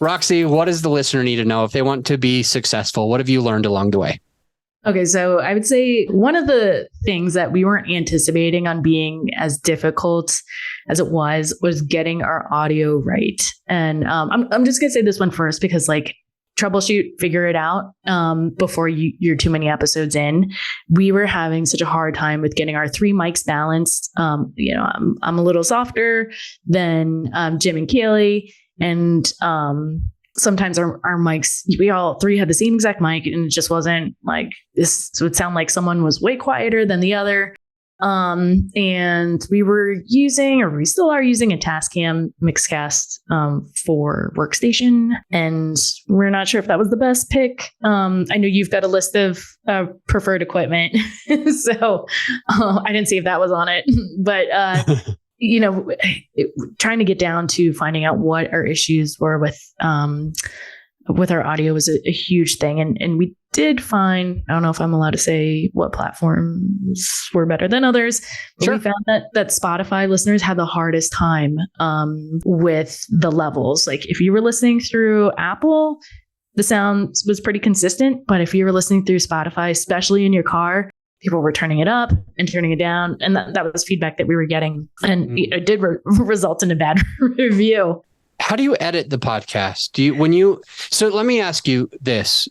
Roxie, what does the listener need to know if they want to be successful? What have you learned along the way? Okay, so I would say one of the things that we weren't anticipating on being as difficult as it was getting our audio right. And I'm just gonna say this one first because like troubleshoot, figure it out before you're too many episodes in. We were having such a hard time with getting our 3 mics balanced. I'm a little softer than Jim and Kaylee, and sometimes our mics, we all 3 had the same exact mic, and it just wasn't like this. Would sound like someone was way quieter than the other. And we were using, or we still are using, a Tascam Mixcast for workstation, and we're not sure if that was the best pick. I know you've got a list of preferred equipment, so I didn't see if that was on it, but trying to get down to finding out what our issues were with our audio was a huge thing. And we did find, I don't know if I'm allowed to say what platforms were better than others, but sure. We found that Spotify listeners had the hardest time with the levels. Like if you were listening through Apple, the sound was pretty consistent. But if you were listening through Spotify, especially in your car, people were turning it up and turning it down. And that was feedback that we were getting. And it did result in a bad review. How do you edit the podcast? So let me ask you this,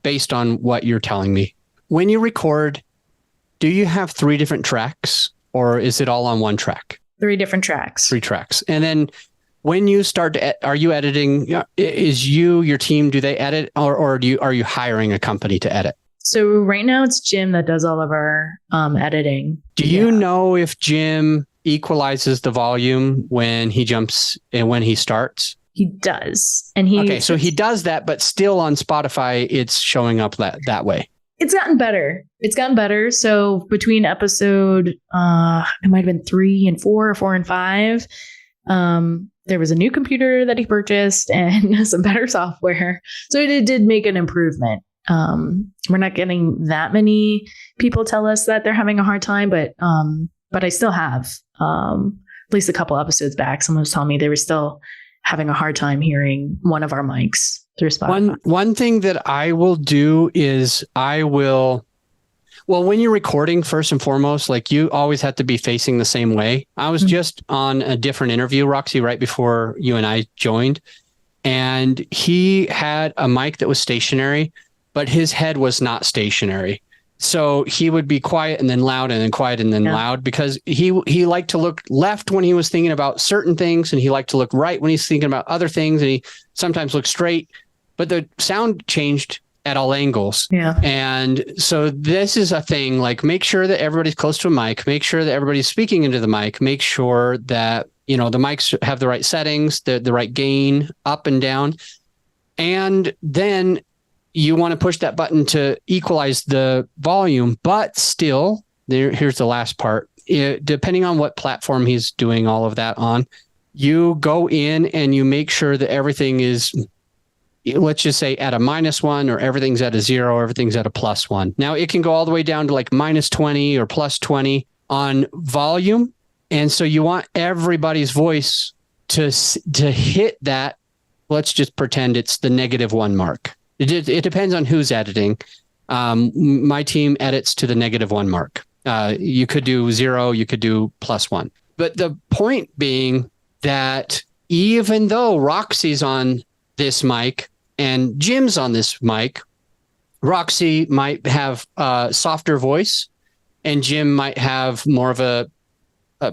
based on what you're telling me. When you record, do you have 3 different tracks, or is it all on one track? 3 different tracks. 3 tracks. And then when you start to, are you editing? Is your team, do they edit, or are you hiring a company to edit? So right now it's Jim that does all of our editing. Do you know if Jim equalizes the volume when he jumps and when he starts? He does. And so he does that, but still on Spotify, it's showing up that way. It's gotten better. So between episode, it might have been 3 and 4 or 4 and 5, there was a new computer that he purchased and some better software. So it did make an improvement. We're not getting that many people tell us that they're having a hard time, but I still have, at least a couple episodes back, someone was telling me they were still having a hard time hearing one of our mics through Spotify. One thing that I will do is when you're recording, first and foremost, like you always have to be facing the same way. I was just on a different interview, Roxie, right before you and I joined, and he had a mic that was stationary, but his head was not stationary. So he would be quiet and then loud and then quiet and then loud, because he liked to look left when he was thinking about certain things, and he liked to look right when he's thinking about other things, and he sometimes looked straight, but the sound changed at all angles. Yeah. And so this is a thing, like make sure that everybody's close to a mic, make sure that everybody's speaking into the mic, make sure that, the mics have the right settings, the right gain up and down. And then you want to push that button to equalize the volume, but still, here's the last part. Depending on what platform he's doing all of that on, you go in and you make sure that everything is, let's just say, at a -1, or everything's at a 0, or everything's at a +1. Now, it can go all the way down to like -20 or +20 on volume. And so you want everybody's voice to hit that. Let's just pretend it's the -1 mark. It depends on who's editing. My team edits to the -1 mark. You could do 0, you could do +1. But the point being that even though Roxie's on this mic and Jim's on this mic, Roxie might have a softer voice and Jim might have more of a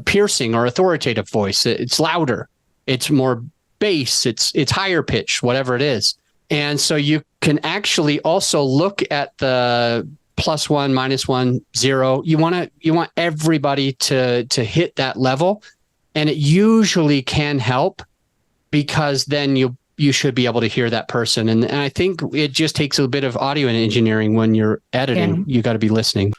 piercing or authoritative voice. It's louder. It's more bass. It's higher pitch, whatever it is. And so you can actually also look at the +1, -1, 0. You want everybody to hit that level, and it usually can help, because then you should be able to hear that person. And I think it just takes a bit of audio engineering when you're editing. You got to be listening.